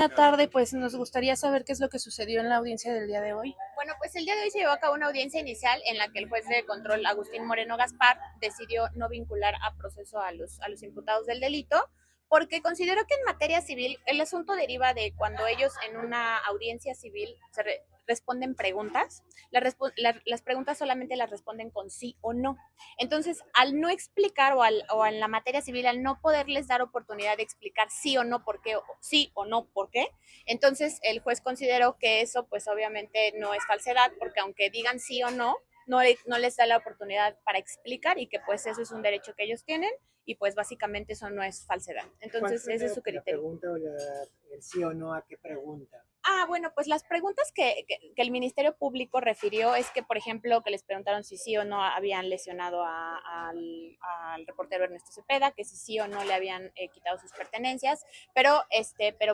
Buenas tardes, pues nos gustaría saber qué es lo que sucedió en la audiencia del día de hoy. Bueno, pues el día de hoy se llevó a cabo una audiencia inicial en la que el juez de control, Agustín Moreno Gaspar, decidió no vincular a proceso a los imputados del delito, porque consideró que en materia civil el asunto deriva de cuando ellos en una audiencia civil responden preguntas, las preguntas solamente las responden con sí o no. Entonces, al no explicar o en la materia civil, al no poderles dar oportunidad de explicar sí o no por qué, o sí o no por qué, entonces el juez consideró que eso pues obviamente no es falsedad, porque aunque digan sí o no, no les da la oportunidad para explicar y que pues eso es un derecho que ellos tienen y pues básicamente eso no es falsedad. Entonces ese es su La criterio. pregunta o el sí o no a qué pregunta? Bueno, pues las preguntas que el Ministerio Público refirió es que, por ejemplo, que les preguntaron si sí o no habían lesionado al reportero Ernesto Cepeda, que si sí o no le habían quitado sus pertenencias, pero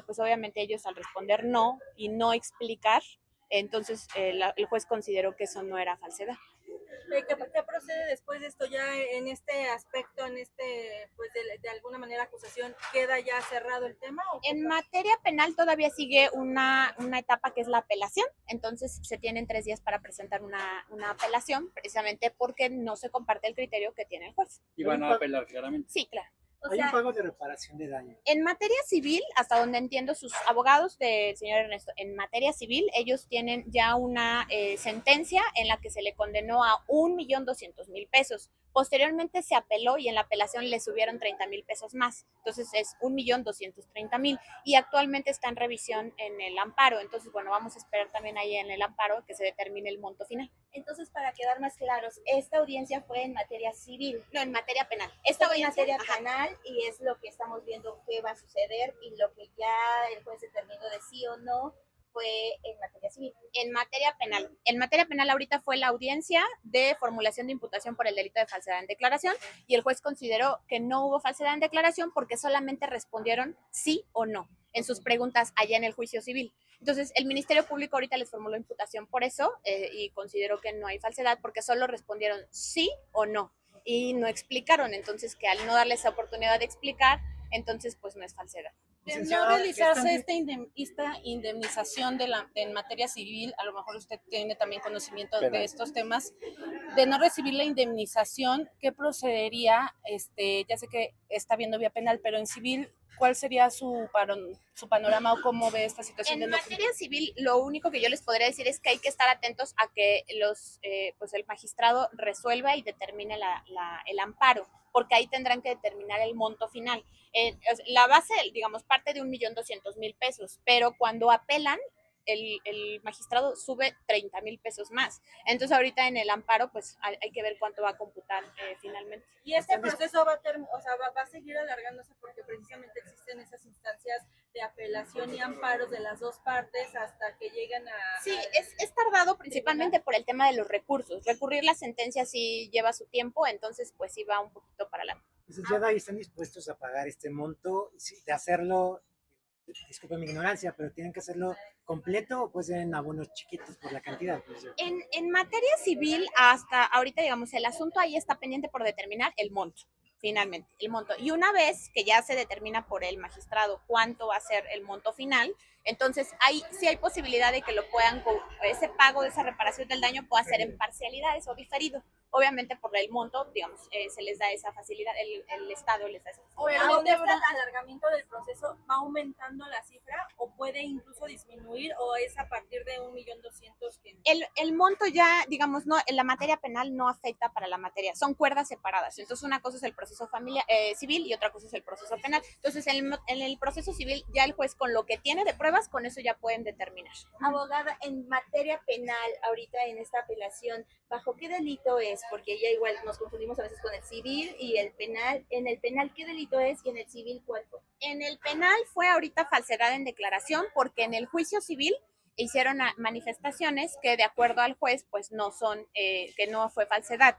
pues obviamente ellos al responder no y no explicar, entonces el juez consideró que eso no era falsedad. ¿Qué procede después de esto? Ya en este aspecto, pues de alguna manera acusación, ¿queda ya cerrado el tema? En materia penal todavía sigue una etapa que es la apelación, entonces se tienen 3 días para presentar una apelación, precisamente porque no se comparte el criterio que tiene el juez. Y van a apelar claramente. Sí, claro. Hay un pago de reparación de daño. En materia civil, hasta donde entiendo sus abogados del señor Ernesto, en materia civil ellos tienen ya una sentencia en la que se le condenó a 1.200.000 pesos. Posteriormente se apeló y en la apelación le subieron 30.000 pesos más. Entonces es 1.230.000 y actualmente está en revisión en el amparo. Entonces, bueno, vamos a esperar también ahí en el amparo que se determine el monto final. Entonces, para quedar más claros, esta audiencia fue en materia civil. No, en materia penal. Esta fue en materia penal y es lo que estamos viendo que va a suceder y lo que ya el juez determinó de sí o no fue en materia civil. En materia penal. En materia penal ahorita fue la audiencia de formulación de imputación por el delito de falsedad en declaración y el juez consideró que no hubo falsedad en declaración porque solamente respondieron sí o no en sus preguntas allá en el juicio civil. Entonces, el Ministerio Público ahorita les formuló imputación por eso y consideró que no hay falsedad porque solo respondieron sí o no y no explicaron. Entonces, que al no darles la oportunidad de explicar, entonces pues no es falsedad. De no realizarse esta indemnización en materia civil, a lo mejor usted tiene también conocimiento de estos temas, de no recibir la indemnización, ¿qué procedería? Ya sé que está viendo vía penal, pero en civil, ¿cuál sería su panorama o cómo ve esta situación? En materia civil, lo único que yo les podría decir es que hay que estar atentos a que pues el magistrado resuelva y determine el amparo, porque ahí tendrán que determinar el monto final. La base, digamos, parte de 1.200.000 pesos, pero cuando apelan, el magistrado sube 30.000 pesos más. Entonces ahorita en el amparo pues hay que ver cuánto va a computar finalmente. Y este proceso va a seguir alargándose porque precisamente existen esas instancias de apelación y amparos de las dos partes hasta que lleguen a... Sí, es tardado principalmente por el tema de los recursos. Recurrir la sentencia sí lleva su tiempo, entonces pues sí va un poquito para adelante. Entonces, ya de ahí están dispuestos a pagar este monto, de hacerlo, disculpen mi ignorancia, pero tienen que hacerlo completo o pues en abonos chiquitos por la cantidad. Pues, en materia civil, hasta ahorita, digamos, el asunto ahí está pendiente por determinar el monto, finalmente, el monto. Y una vez que ya se determina por el magistrado cuánto va a ser el monto final, entonces sí hay posibilidad de que lo puedan, ese pago de esa reparación del daño pueda ser en parcialidades o diferido. Obviamente por el monto, digamos, se les da esa facilidad, el Estado les da esa facilidad. Pero ¿dónde está el alargamiento del proceso? ¿Va aumentando la cifra o puede incluso disminuir o es a partir de 1.200.000? El monto ya, digamos, no, en la materia penal no afecta para la materia, son cuerdas separadas. Entonces una cosa es el proceso civil y otra cosa es el proceso penal. Entonces en el proceso civil ya el juez con lo que tiene de pruebas, con eso ya pueden determinar. Abogada, en materia penal, ahorita en esta apelación, ¿bajo qué delito es? Porque ya igual nos confundimos a veces con el civil y el penal. En el penal, ¿qué delito es? Y en el civil, ¿cuál fue? En el penal fue ahorita falsedad en declaración, porque en el juicio civil hicieron manifestaciones que de acuerdo al juez pues no son, que no fue falsedad,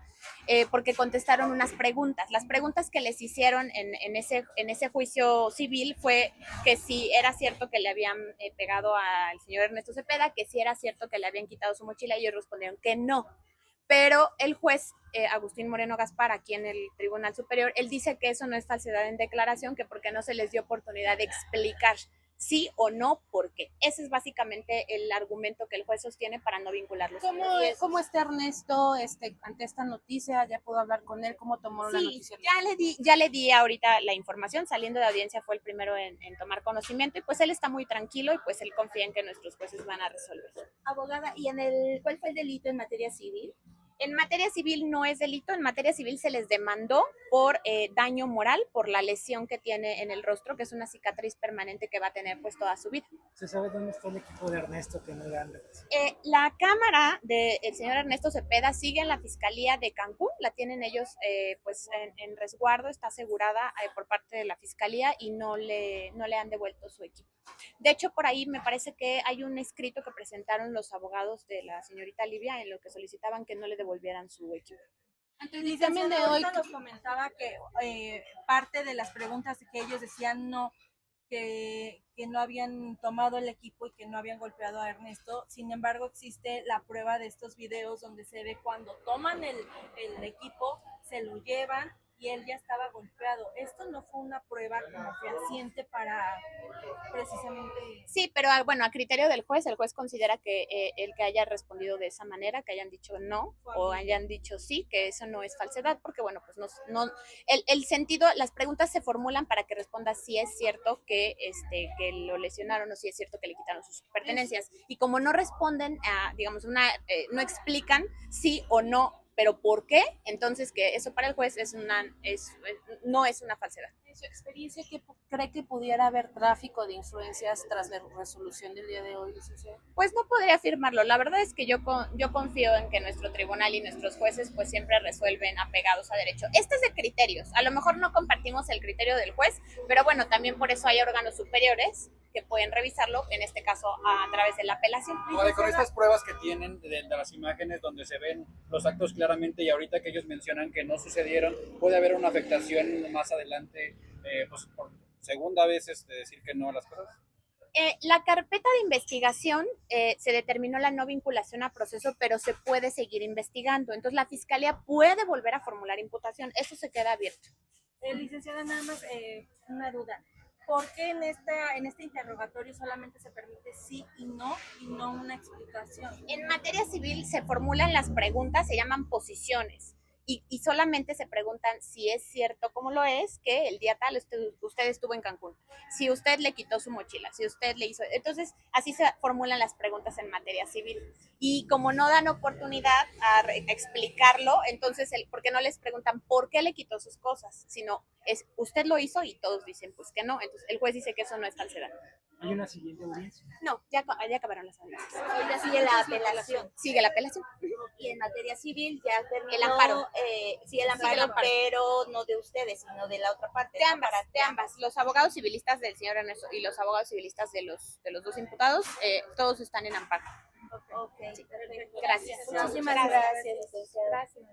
porque contestaron unas preguntas. Las preguntas que les hicieron en ese juicio civil fue que si era cierto que le habían pegado al señor Ernesto Cepeda, que si era cierto que le habían quitado su mochila, y ellos respondieron que no. Pero el juez Agustín Moreno Gaspar, aquí en el Tribunal Superior, él dice que eso no es falsedad en declaración, que porque no se les dio oportunidad de explicar sí o no, ¿por qué? Ese es básicamente el argumento que el juez sostiene para no vincularlos. ¿Cómo está Ernesto ante esta noticia? ¿Ya pudo hablar con él? ¿Cómo tomó la Sí, noticia? ya le di ahorita la información, saliendo de audiencia fue el primero en tomar conocimiento y pues él está muy tranquilo y pues él confía en que nuestros jueces van a resolver. Abogada, ¿y cuál fue el delito en materia civil? En materia civil no es delito, en materia civil se les demandó por daño moral, por la lesión que tiene en el rostro, que es una cicatriz permanente que va a tener pues toda su vida. ¿Se sabe dónde está el equipo de Ernesto que no le han recibido? La cámara del señor Ernesto Cepeda sigue en la Fiscalía de Cancún, la tienen ellos pues en resguardo, está asegurada por parte de la Fiscalía y no le han devuelto su equipo. De hecho, por ahí me parece que hay un escrito que presentaron los abogados de la señorita Livia en lo que solicitaban que no le devolvieran su equipo. Y también de hoy nos comentaba que parte de las preguntas que ellos decían que no habían tomado el equipo y que no habían golpeado a Ernesto. Sin embargo, existe la prueba de estos videos donde se ve cuando toman el equipo, se lo llevan y él ya estaba golpeado. Esto no fue una prueba como fehaciente para precisamente... Sí, pero bueno, a criterio del juez, el juez considera que el que haya respondido de esa manera, que hayan dicho no o hayan dicho sí, que eso no es falsedad, porque bueno, pues el sentido, las preguntas se formulan para que responda si es cierto que lo lesionaron o si es cierto que le quitaron sus pertenencias. Y como no responden a, digamos, no explican sí o no, pero ¿por qué? Entonces que eso para el juez no es una falsedad. En su experiencia, ¿qué cree que pudiera haber tráfico de influencias tras la resolución del día de hoy, licenciada? Pues no podría afirmarlo. La verdad es que yo confío en que nuestro tribunal y nuestros jueces pues siempre resuelven apegados a derecho. Este es de criterios. A lo mejor no compartimos el criterio del juez, pero bueno, también por eso hay órganos superiores que pueden revisarlo, en este caso a través de la apelación. Vale, con estas pruebas que tienen de las imágenes donde se ven los actos claramente y ahorita que ellos mencionan que no sucedieron, puede haber una afectación más adelante, pues por segunda vez decir que no a las cosas. La carpeta de investigación se determinó la no vinculación a proceso, pero se puede seguir investigando. Entonces la fiscalía puede volver a formular imputación. Eso se queda abierto. Licenciada, nada más una duda. ¿Por qué en este interrogatorio solamente se permite sí y no una explicación? En materia civil se formulan las preguntas, se llaman posiciones. Y solamente se preguntan si es cierto, como lo es, que el día tal usted estuvo en Cancún, si usted le quitó su mochila, si usted le hizo... Entonces, así se formulan las preguntas en materia civil. Y como no dan oportunidad a explicarlo, entonces, ¿por qué no les preguntan por qué le quitó sus cosas? Sino, usted lo hizo y todos dicen, pues que no. Entonces, el juez dice que eso no es falsedad. ¿Hay una siguiente audiencia? No, ya acabaron las audiencias. Ya sigue la apelación. Sigue la apelación. Y en materia civil ya terminó El amparo. sí, el amparo, pero no de ustedes, sino de la otra parte. De ambas. Los abogados civilistas del señor Ernesto y los abogados civilistas de los dos imputados, todos están en amparo. Ok, perfecto. Gracias. Muchísimas gracias. Gracias.